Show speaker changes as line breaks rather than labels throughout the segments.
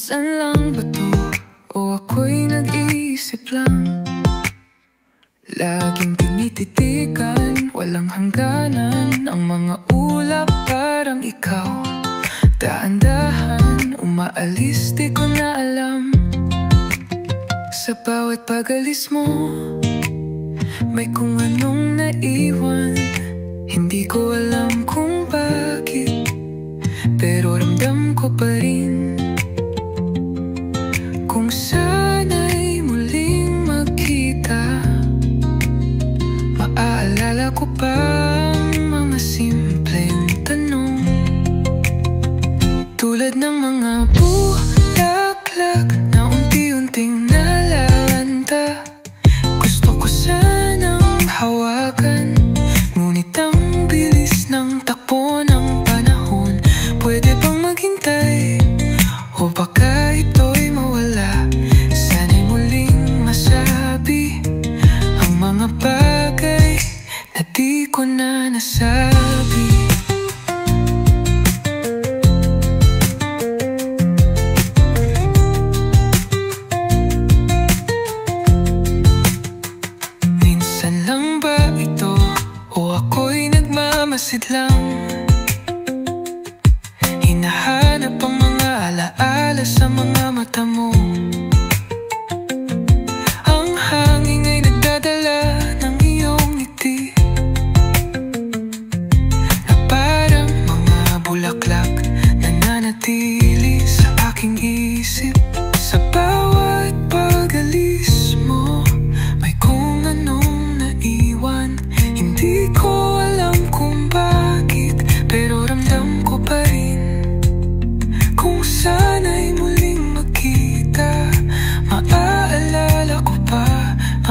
Minsan lang ba to o ako'y nag-iisip lang? Laging tinititikan, walang hangganan ang mga ulap parang ikaw. Daan-dahan, umaalis, di ko na alam. Sa bawat pag-alis mo, may kung anong naiwan. Hindi ko alam kung bakit, pero ramdam ko pa rin. Kung sana'y muling magkita, maaalala ko pa ang mga simpleng tanong, tulad ng mga bulaklak na unti-unting nalalanta. Gusto ko sanang hawakan, ngunit ang bilis ng takbo ng panahon. Pwede bang maghintay o baka ito'y mawala? Sana'y muling masabi ang mga bagay na di ko na nasabi. Minsan lang ba ito o ako'y nagmamasid lang? Hinahanap ang mga alaala sa mga mata mo. Ang hangin ay nagdadala ng iyong ngiti, na parang mga bulaklak na nanatili sa aking isip. Sa bawat pag-alis mo, may kung anong naiwan. Hindi ko alam kung bakit, pero ramdam ko pa rin. Kung sana'y muling magkita, maaalala ko pa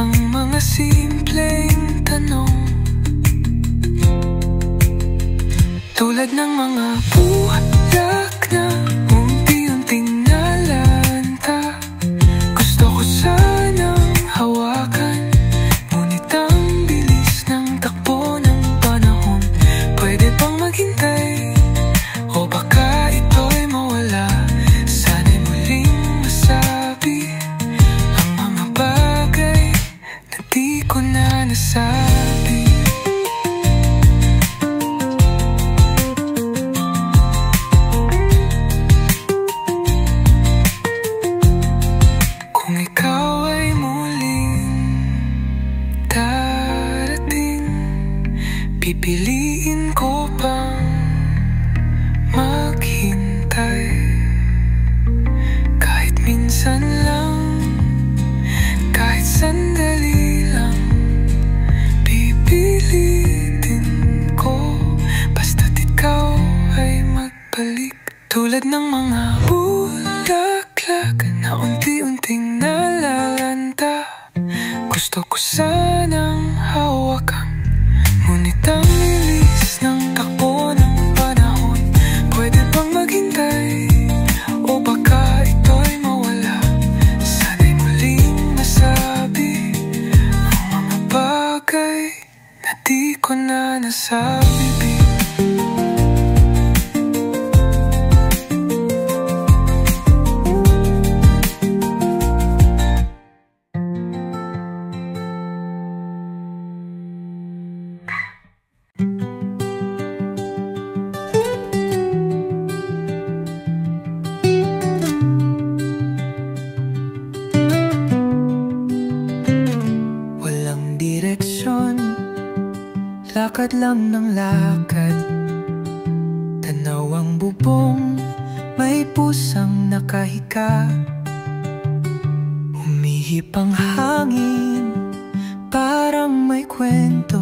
ang mga simpleng tanong, tulad ng mga bulak na unti-unting nalanta. Gusto ko sanang hawakan, ngunit ang bilis ng takbo ng panahon. Pwede bang maghintay o baka ito'y mawala? Sana'y muling masabi ang mga bagay na di ko na nasabi. Kung ikaw ay muling darating, pipiliin ko bang maghintay? Kahit minsan lang, kahit sandali lang, pipilitin ko, basta't ikaw ay magbalik. Tulad ng mga bulaklak na unti-unting nalalanta. Gusto ko sanang hawakan, ngunit ang bilis ng takbo ng panahon. Pwede bang maghintay o baka ito'y mawala? Sana'y muling masabi ang mga bagay na di ko na nasabi. Lakad lang ng lakad, tanaw ang bubong, may pusang nakahiga. Humihip ang hangin, parang may kwento.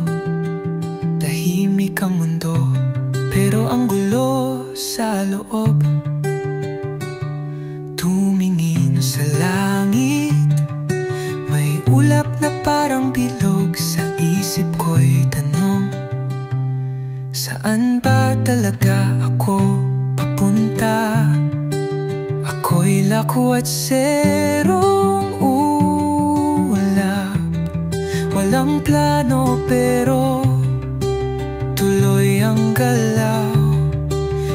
Tahimik ang mundo, pero ang gulo sa loob. Tumingin sa langit, may ulap na parang bilog. Sa isip ko'y tanong, saan ba talaga ako papunta? Ako'y lakwat serong ulap, walang plano pero tuloy ang galaw.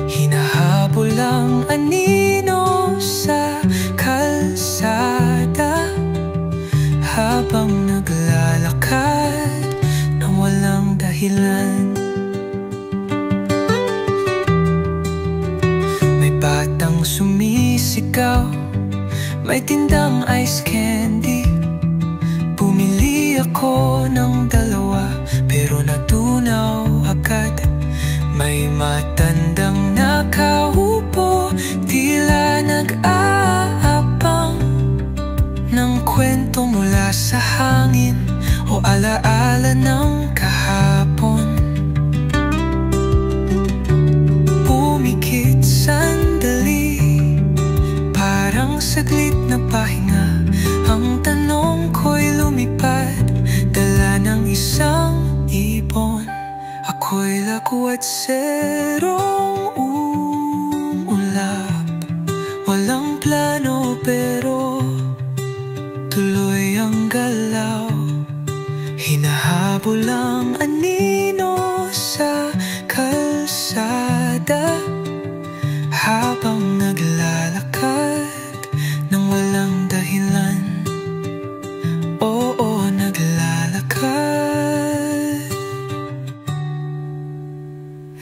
Hinahabol ang anino sa sigaw. May tindang ice candy. Bumili ako ng dalawa, pero natunaw agad. May matandang nakaupo, tila nag-aabang ng kwento mula sa hangin o alaala ng kahapon. Pumikit sandali, parang saglit na pahinga. Ang tanong ko'y lumipad, dala ng isang ibon. Ako'y lakwat serong umulap. Walang plano pero tuloy ang galaw. Hinahabol ang anino sa kalsada habang naglalakad nang walang dahilan. Oo, naglalakad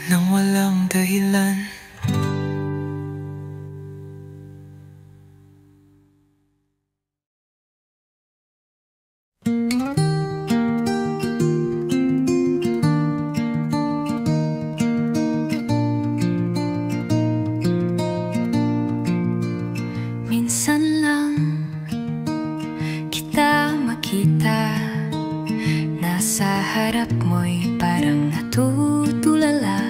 nang walang dahilan.
Minsan lang kita makita, nasa harap mo'y parang natutulala.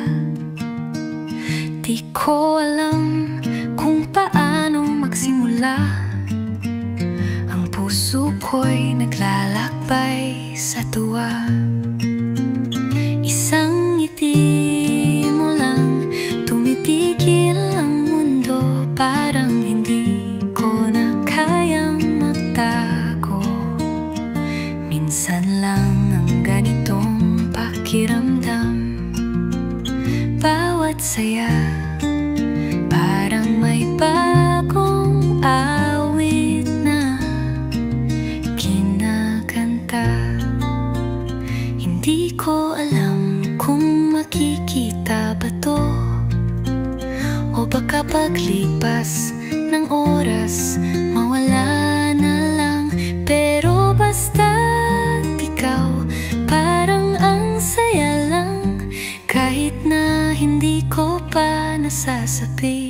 Di ko alam kung paano magsimula. Ang puso ko'y naglalakbay sa tuwa. Isang ngiti mo lang, tumitigil ang mundo. Parang hindi ko na kayang magtago. Minsan lang ang ganitong pakiramdam. Bawat saya parang may bagong awit na kinakanta. Hindi ko alam kung makikita ba to, o baka paglipas ng oras mawala na lang. Pero basta't ikaw, parang ang saya lang. Kahit na hindi ko pa nasasabi,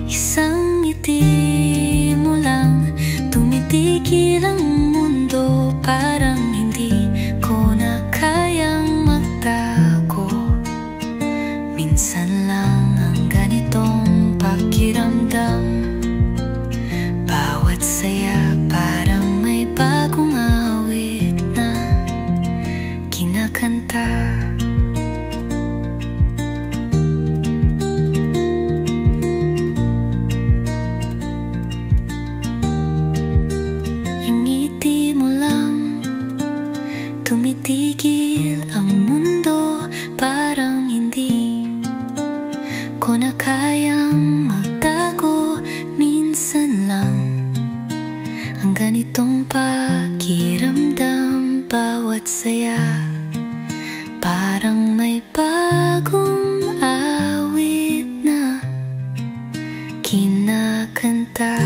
isang ngiti mo lang, tumitigil ang mundo. Parang hindi ko na kayang magtago. Minsan lang ang ganitong pakiramdam. Bawat saya parang may bagong awit na kinakanta. Yung ngiti mo lang, tumitigil ang mundo. Parang hindi ko na kayang magtago. Minsan lang ang ganitong pakiramdam. Bawat saya parang may bagong awit na kinakanta.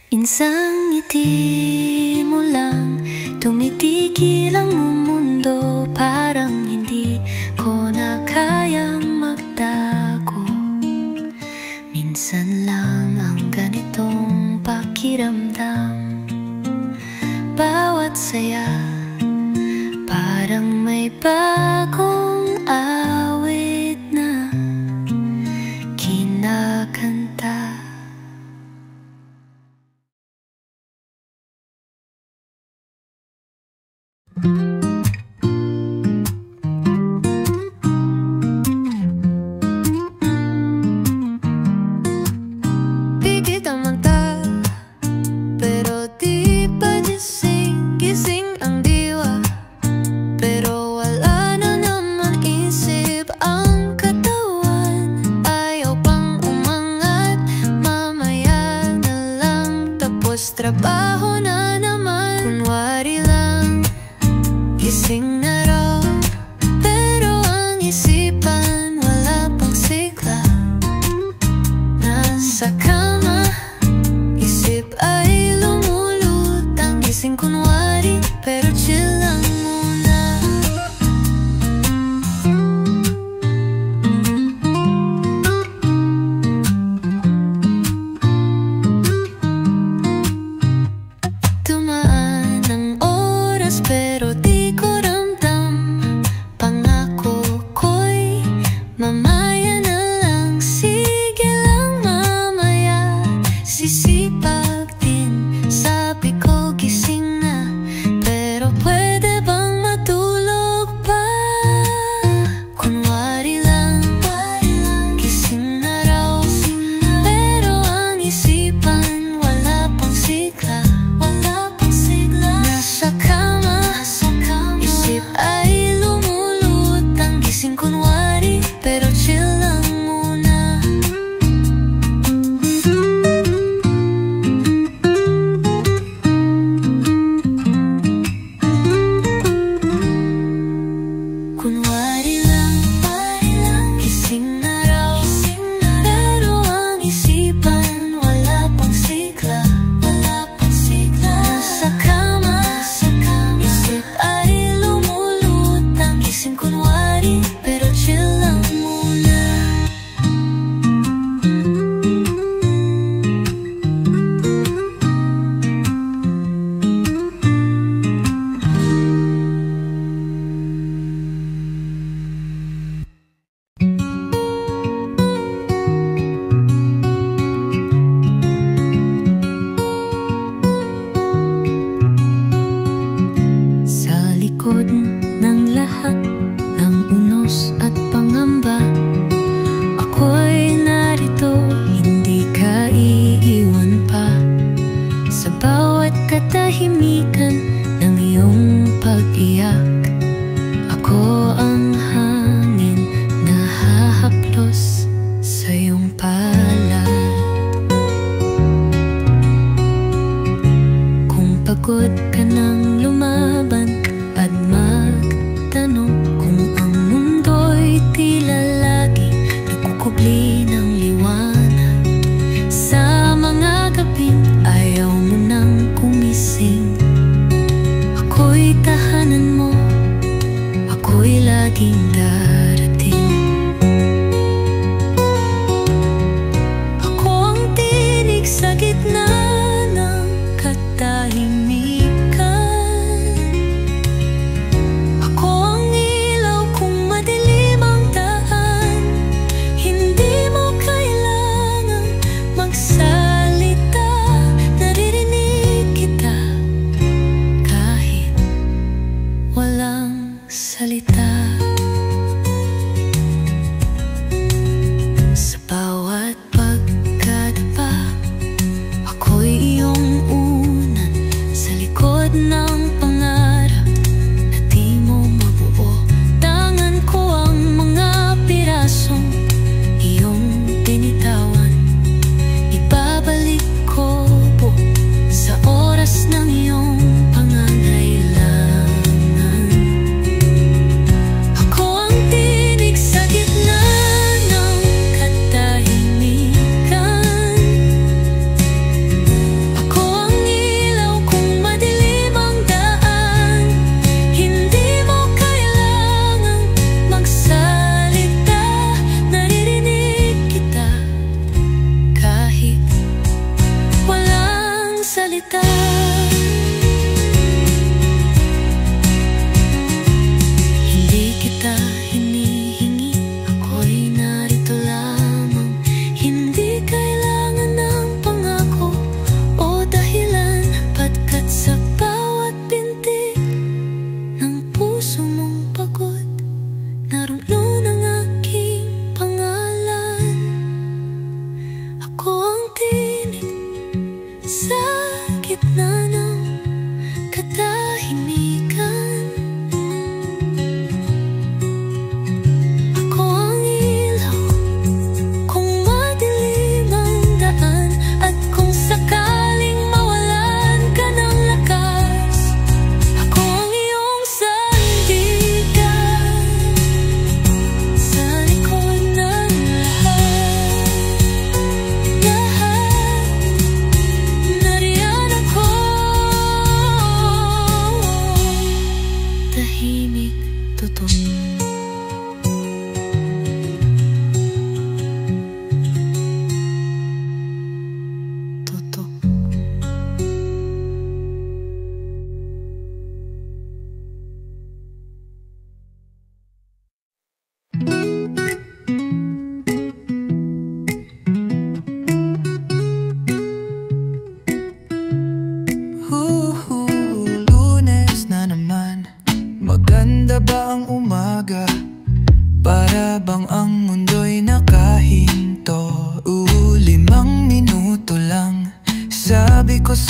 Isang ngiti mo lang, tumitigil ang mundo. Parang hindi ko na kayang magtago. Minsan lang ang ganitong pakiramdam. Bawat saya parang may bagong awit na kinakanta.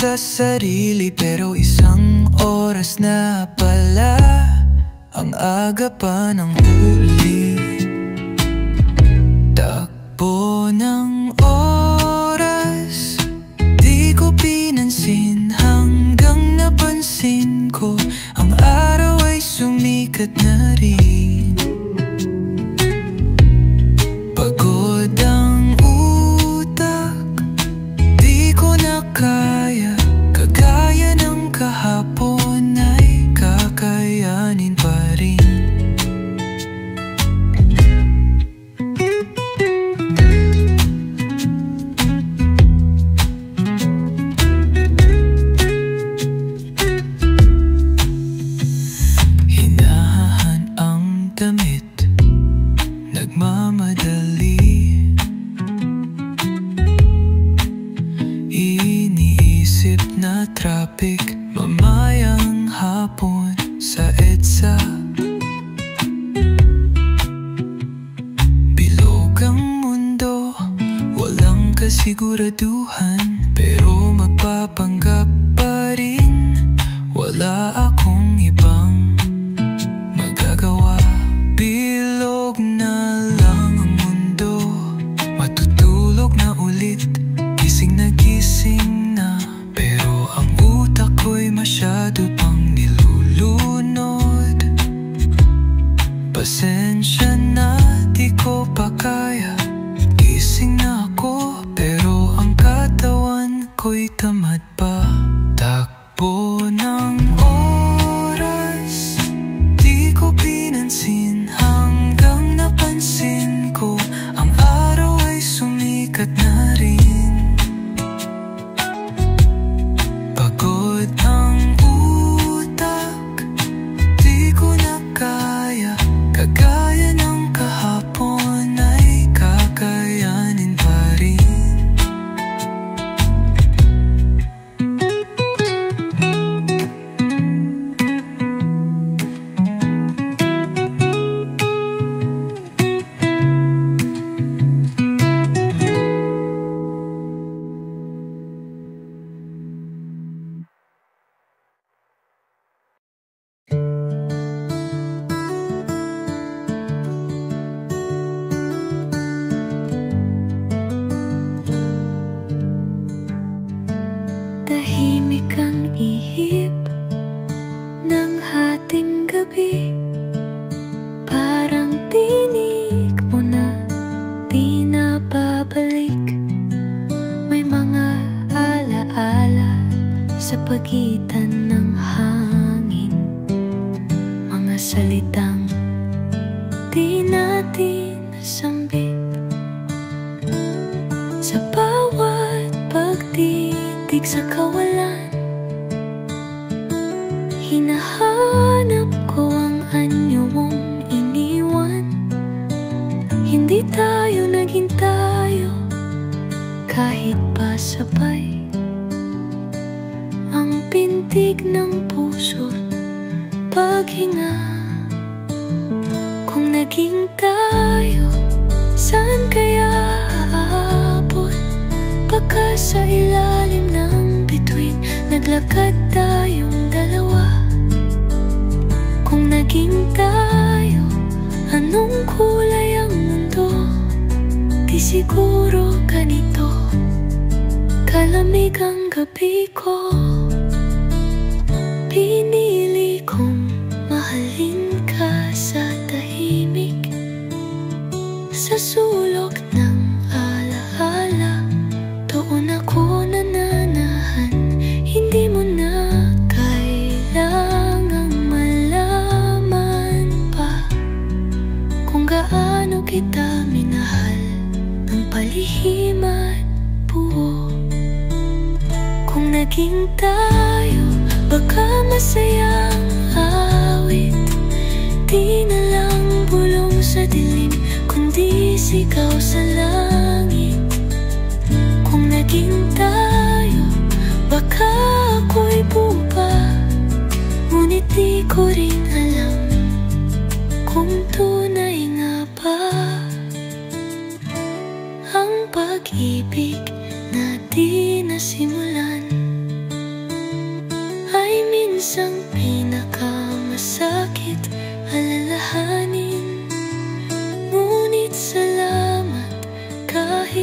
sa sarili, pero isang oras na pala ang aga pa ng huli. Takbo ng oras, di ko pinansin hanggang napansin ko ang araw ay sumikat na rin. Pagod ang utak, di ko na kaya, kagaya ng kahapon ay kakayanin pa rin. Hinahahan ang damit, nagmamadali, iniisip na traffic mamayang hapon sa EDSA. Bilog ang mundo, walang kasiguraduhan, pero magpapanggap pa rin. Wala akong ibang magagawa. Bilog na lang ang mundo, matutulog na ulit, gising na, pero ang utak ko'y masyado pang nilulunod. Pasensya na, di ko pa kaya, gising na ako, pero ang katawan ko'y tamad pa. Takbo ng oras, di ko pinansin hanggang napansin ko ang araw ay sumikat na rin. Pagod ang utak, di ko na kaya, kagaya ng kahapon ay kakayanin pa rin.
Tahimik ang ihip ng hating gabi, parang tinig mo na di na babalik. May mga alaala sa pagitan ng hangin, mga salitang di natin nasambit. Sa bawat pagtitig sa kawalan, hinahanap ko ang anyo mong iniwan. Hindi tayo naging tayo, kahit pa sabay. Ang pintig ng puso't paghinga. Kung naging tayo, saan kaya aabot? Baka sa ilalim ng bituin naglakad tayong dalawa. Kung naging tayo, anong kulay ang mundo? Di siguro ganito kalamig ang gabi ko. Pinili kong mahalin ka sa tahimik, sa sulok ng alaala. Doon ako nananahan, hindi mo na kailangang malaman pa kung gaano kita minahal ng palihim at buo. Kung naging tayo, baka masayang awit, di na lang bulong sa dilim, kundi sigaw sa langit. Kung naging tayo, baka ako'y buba, ngunit di ko rin alam kung tunay nga ba ang pag-ibig na di nasimulan.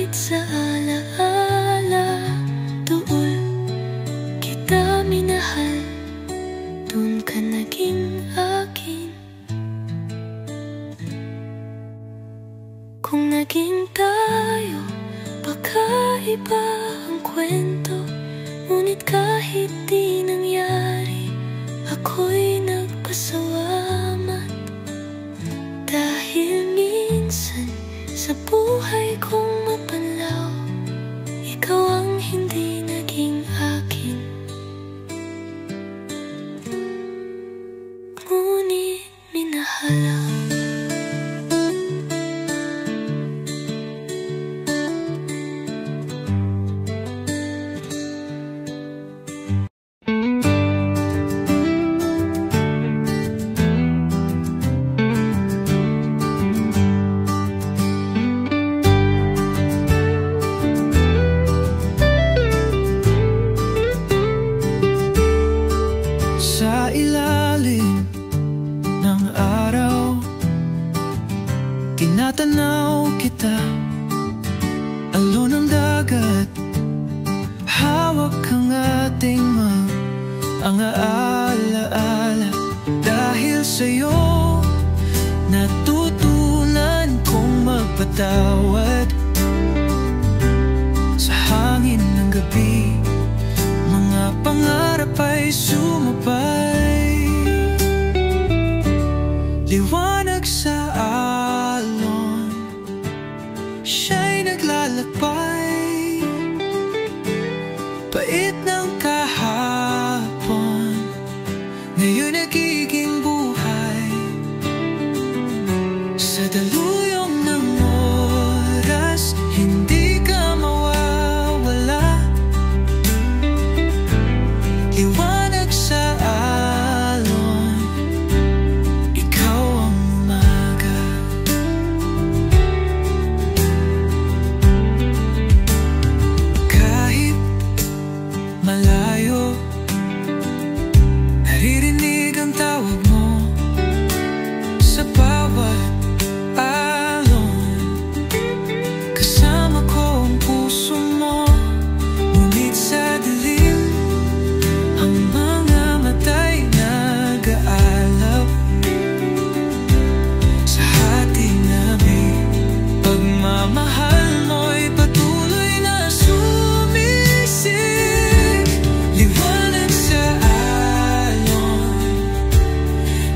Ngunit sa alaala, doon kita minahal, doon ka naging akin. Kung naging tayo, baka iba ang kwento. Ngunit kahit di nangyari, ako'y nagpasalamat. Dahil minsan sa buhay kong mapanlaw, ikaw ang hindi naging akin. Ngunit minahal.
Sa ilalim ng araw, tinatanaw kita, alon ng dagat, hawak ang ating mga alaala. Dahil sa'yo, natutunan kong magpatawad. Sa hangin ng gabi, mga pangarap ay sumabay. Liwanag sa alon, siya'y naglalakbay. Pait ng kahapon, ngayon nagiging buhay. Sa daluyong ng oras, hindi ka mawawala. Liwanag sa alon, ikaw ang umaga. Kahit malayo, naririnig ang tawag mo sa bawat alon. Kasama ko ang puso mo, ngunit sa dilim ang mga mata'y nag-aalab. Sa ating namin, pagmamahal mo'y patuloy na sumisig. Liwanag sa alon,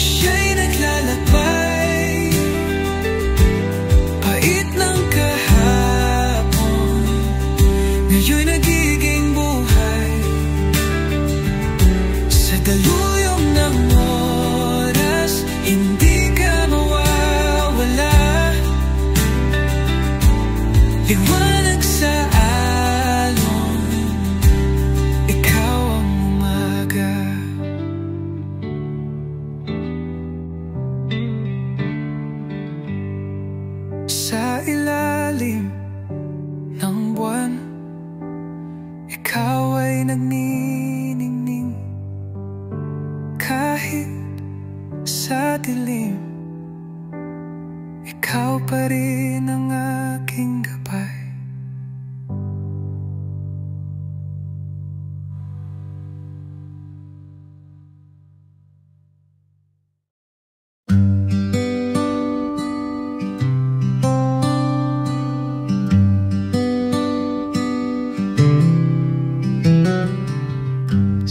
siya'y naglalakbay. Pait ng kahapon, ngayon nagiging buhay. Sa daluyong ng oras, hindi ka mawawala. Liwanag sa alon, ikaw ang umaga. Sa ilalim ng buwan, ikaw ay nagniningning. Kahit sa dilim, ikaw pa rin ang aking gabay.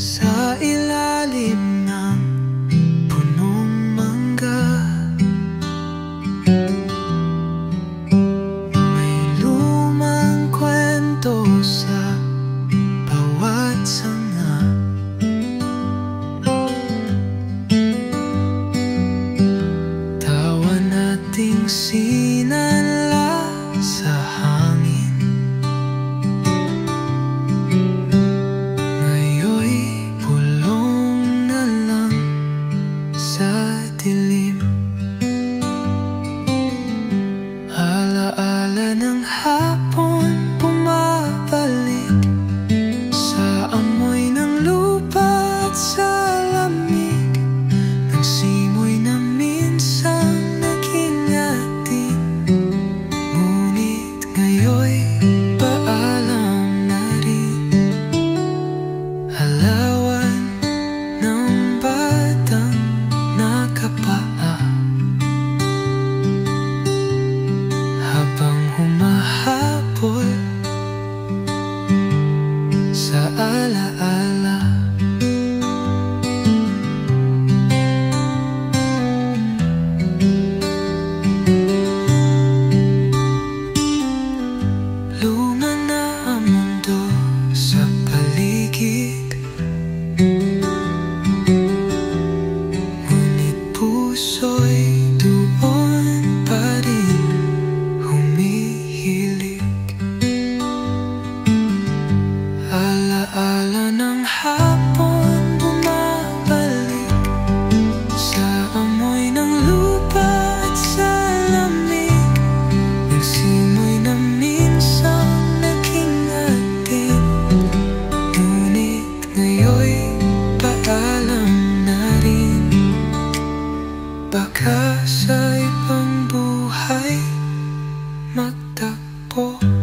Sa ilalim ng punong mangga, may lumang kwento sa bawat sanga. Tawa nating sinala sa hangin, ngayoy pulong na lang sa dilim. Alaala ng hapon bumabalik, sa amoy ng lupa at sa lamig ng simoy na minsan naging atin. Ngunit ngayoy magtagpo.